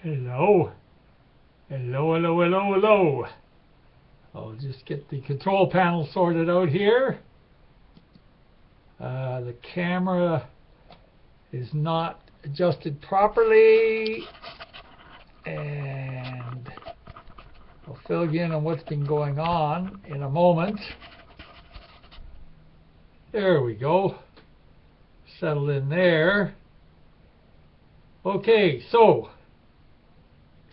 Hello. Hello, hello, hello, hello. I'll just get the control panel sorted out here. The camera is not adjusted properly, and I'll fill you in on what's been going on in a moment. There we go. Settle in there. Okay, so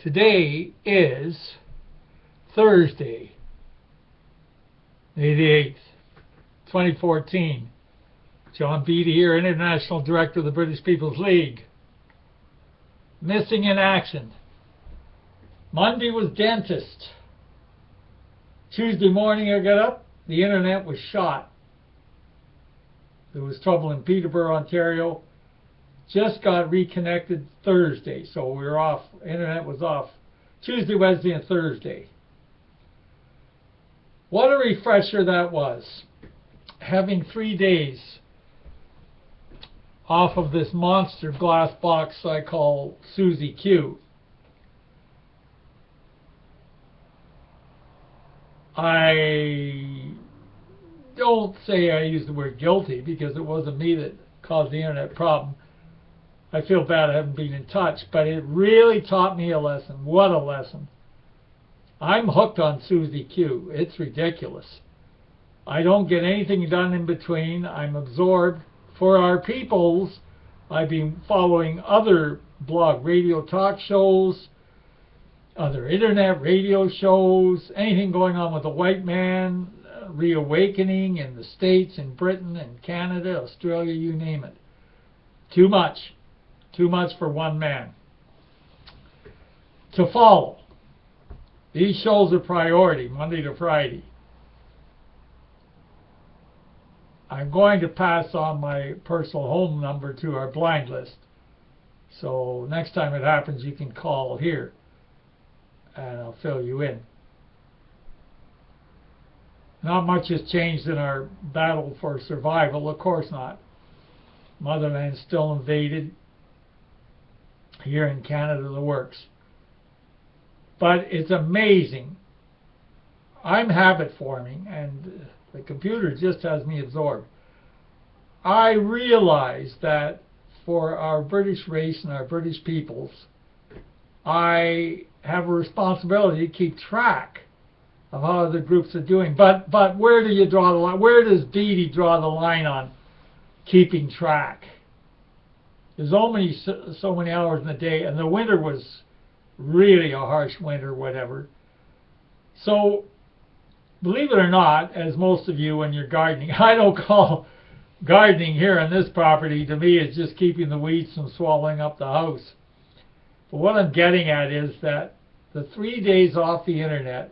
today is Thursday, May the 8th, 2014. John Beattie here, International Director of the British People's League. Missing in action. Monday was dentist. Tuesday morning I got up, the internet was shot. There was trouble in Peterborough, Ontario. Just got reconnected Thursday, so we were off. Internet was off Tuesday, Wednesday, and Thursday. What a refresher that was. Having 3 days off of this monster glass box I call Susie Q. I don't say I use the word guilty because it wasn't me that caused the internet problem. I feel bad I haven't been in touch, but it really taught me a lesson. What a lesson. I'm hooked on Susie Q. It's ridiculous. I don't get anything done in between. I'm absorbed. For our peoples, I've been following other blog radio talk shows, other internet radio shows, anything going on with the white man, reawakening in the States, in Britain, and Canada, Australia, you name it. Too much. Too much for one man to follow. These shows are priority, Monday to Friday. I'm going to pass on my personal home number to our blind list. So next time it happens, you can call here and I'll fill you in. Not much has changed in our battle for survival, of course not. Motherland's still invaded. Here in Canada, the works. But it's amazing. I'm habit forming, and the computer just has me absorbed. I realize that for our British race and our British peoples, I have a responsibility to keep track of how other groups are doing. But where do you draw the line? Where does Beattie draw the line on keeping track? There's only so many hours in the day, and the winter was really a harsh winter, whatever. So, believe it or not, as most of you when you're gardening, I don't call gardening here on this property, to me, it's just keeping the weeds from swallowing up the house. But what I'm getting at is that the 3 days off the internet,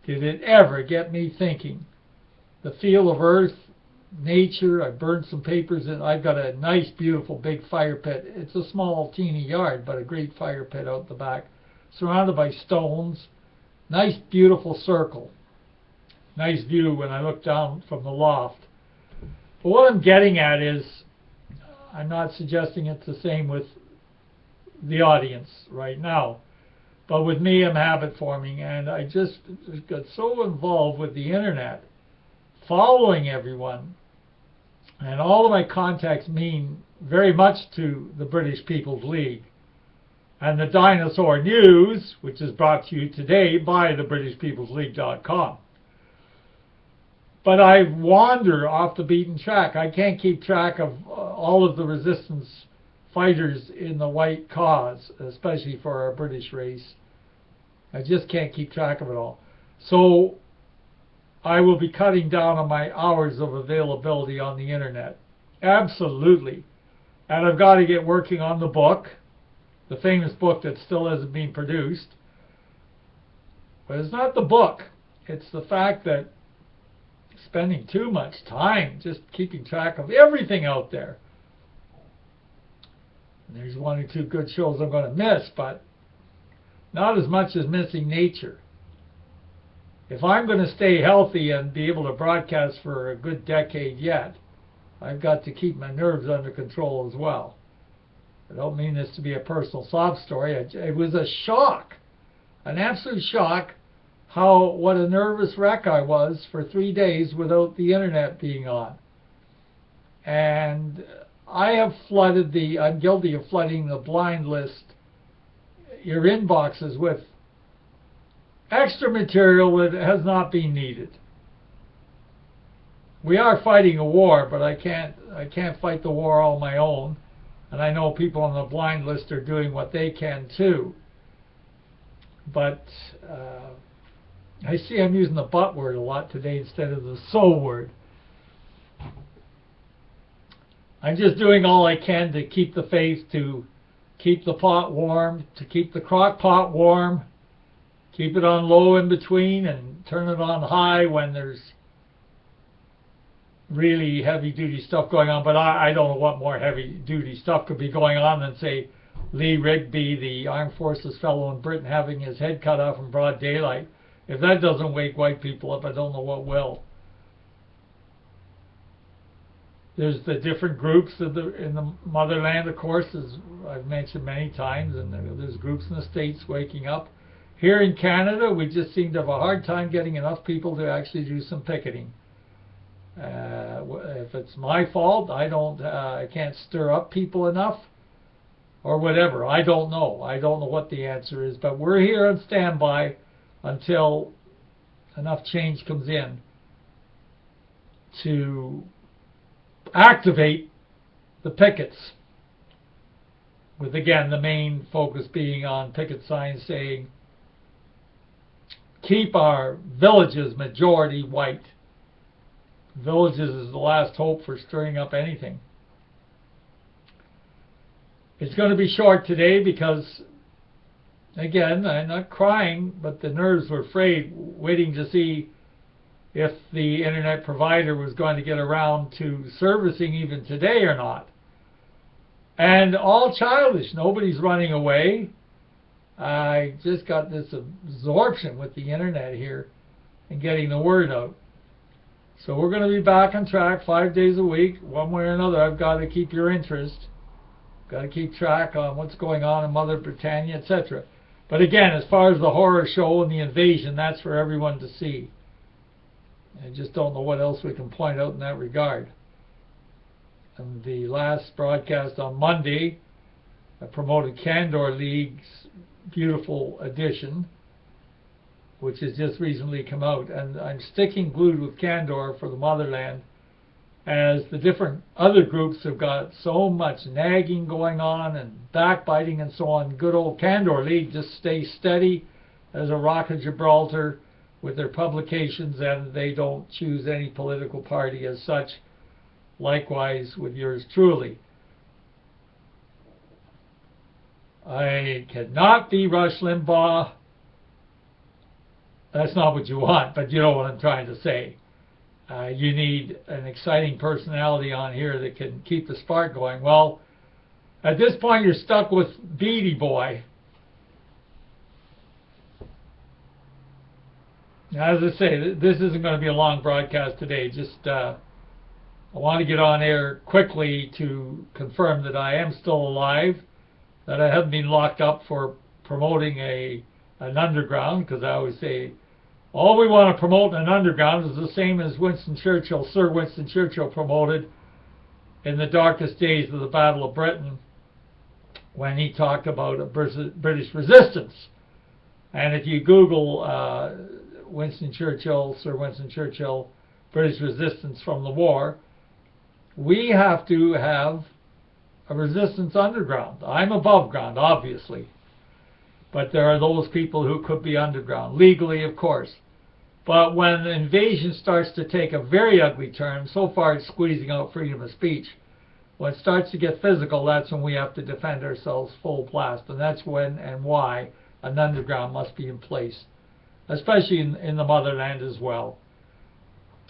did it ever get me thinking? The feel of earth, nature. I burned some papers, and I've got a nice, beautiful, big fire pit. It's a small, teeny yard, but a great fire pit out the back, surrounded by stones. Nice, beautiful circle. Nice view when I look down from the loft. But what I'm getting at is, I'm not suggesting it's the same with the audience right now, but with me, I'm habit forming, and I just got so involved with the internet, following everyone. And all of my contacts mean very much to the British People's League. And the DINOSAUR News, which is brought to you today by thebritishpeoplesleague.com. But I wander off the beaten track. I can't keep track of all of the resistance fighters in the white cause, especially for our British race. I just can't keep track of it all. So I will be cutting down on my hours of availability on the internet. Absolutely. And I've got to get working on the book, the famous book that still hasn't been produced. But it's not the book. It's the fact that spending too much time just keeping track of everything out there. And there's one or two good shows I'm going to miss, but not as much as missing nature. If I'm going to stay healthy and be able to broadcast for a good decade yet, I've got to keep my nerves under control as well. I don't mean this to be a personal sob story. It was a shock, an absolute shock, what a nervous wreck I was for 3 days without the internet being on. And I'm guilty of flooding the blind list, your inboxes, with extra material that has not been needed. We are fighting a war, but I can't fight the war all my own. And I know people on the blind list are doing what they can too. But I see I'm using the but word a lot today instead of the so word. I'm just doing all I can to keep the faith, to keep the pot warm, to keep the crock pot warm, keep it on low in between, and turn it on high when there's really heavy-duty stuff going on. But I don't know what more heavy-duty stuff could be going on than, say, Lee Rigby, the Armed Forces fellow in Britain, having his head cut off in broad daylight. If that doesn't wake white people up, I don't know what will. There's the different groups in the motherland, of course, as I've mentioned many times, and there's groups in the States waking up. Here in Canada, we just seem to have a hard time getting enough people to actually do some picketing. If it's my fault, I can't stir up people enough, or whatever. I don't know. I don't know what the answer is, but we're here on standby until enough change comes in to activate the pickets, with again the main focus being on picket signs saying keep our villages majority white. Villages is the last hope for stirring up anything. It's going to be short today because, again, I'm not crying, but the nerves were frayed waiting to see if the internet provider was going to get around to servicing even today or not. And all childish. Nobody's running away. I just got this absorption with the internet here and getting the word out. So we're going to be back on track 5 days a week. One way or another, I've got to keep your interest. Got to keep track on what's going on in Mother Britannia, etc. But again, as far as the horror show and the invasion, that's for everyone to see. I just don't know what else we can point out in that regard. And the last broadcast on Monday, I promoted Candor League's beautiful edition, which has just recently come out. And I'm sticking glued with Candor for the motherland, as the different other groups have got so much nagging going on and backbiting and so on. Good old Candor League just stays steady as a rock of Gibraltar with their publications, and they don't choose any political party as such. Likewise with yours truly. I cannot be Rush Limbaugh. That's not what you want, but you know what I'm trying to say. You need an exciting personality on here that can keep the spark going. Well, at this point you're stuck with Beattie Boy. As I say, this isn't going to be a long broadcast today. Just I want to get on air quickly to confirm that I am still alive, that I haven't been locked up for promoting an underground, because I always say all we want to promote in an underground is the same as Sir Winston Churchill promoted in the darkest days of the Battle of Britain, when he talked about a British resistance. And if you Google Sir Winston Churchill, British resistance from the war, we have to have a resistance underground. I'm above ground, obviously, but there are those people who could be underground, legally, of course. But when the invasion starts to take a very ugly turn, so far it's squeezing out freedom of speech. When it starts to get physical, that's when we have to defend ourselves full blast, and that's when and why an underground must be in place, especially in the motherland as well.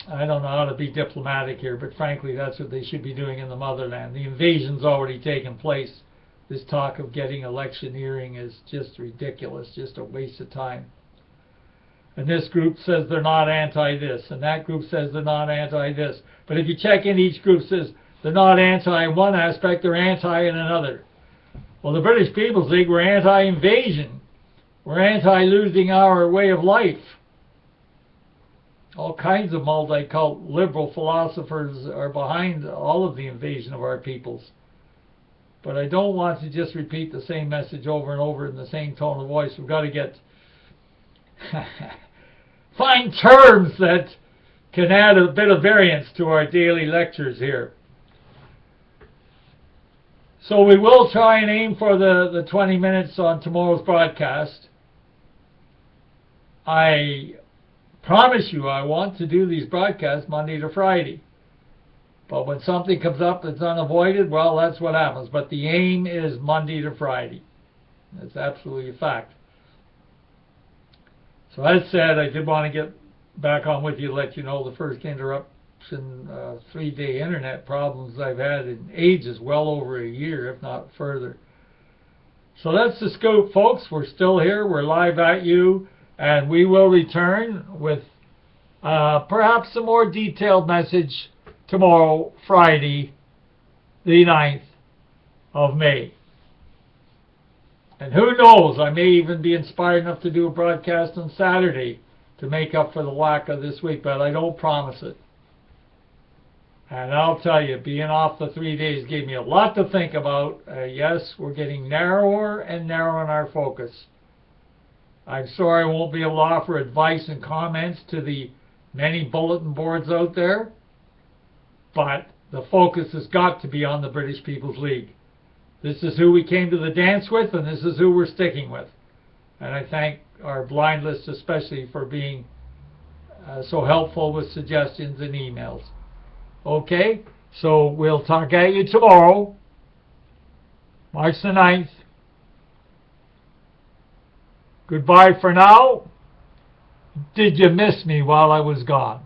I don't know how to be diplomatic here, but frankly, that's what they should be doing in the motherland. The invasion's already taken place. This talk of getting electioneering is just ridiculous, just a waste of time. And this group says they're not anti-this, and that group says they're not anti-this. But if you check in, each group says they're not anti in one aspect, they're anti in another. Well, the British People's League, we're anti-invasion. We're anti-losing our way of life. All kinds of multi-cult liberal philosophers are behind all of the invasion of our peoples. But I don't want to just repeat the same message over and over in the same tone of voice. We've got to get find terms that can add a bit of variance to our daily lectures here. So we will try and aim for the 20 minutes on tomorrow's broadcast. I promise you I want to do these broadcasts Monday to Friday. But when something comes up that's unavoided, well, that's what happens. But the aim is Monday to Friday. That's absolutely a fact. So as said, I did want to get back on with you to let you know the first interruption, 3-day internet problems I've had in ages, well over a year, if not further. So that's the scoop, folks. We're still here. We're live at you. And we will return with perhaps a more detailed message tomorrow, Friday, the 9th of May. And who knows, I may even be inspired enough to do a broadcast on Saturday to make up for the lack of this week, but I don't promise it. And I'll tell you, being off the 3 days gave me a lot to think about. Yes, we're getting narrower and narrower in our focus. I'm sorry I won't be able to offer advice and comments to the many bulletin boards out there, but the focus has got to be on the British People's League. This is who we came to the dance with, and this is who we're sticking with. And I thank our blind list especially for being so helpful with suggestions and emails. Okay, so we'll talk at you tomorrow, March the 9th. Goodbye for now. Did you miss me while I was gone?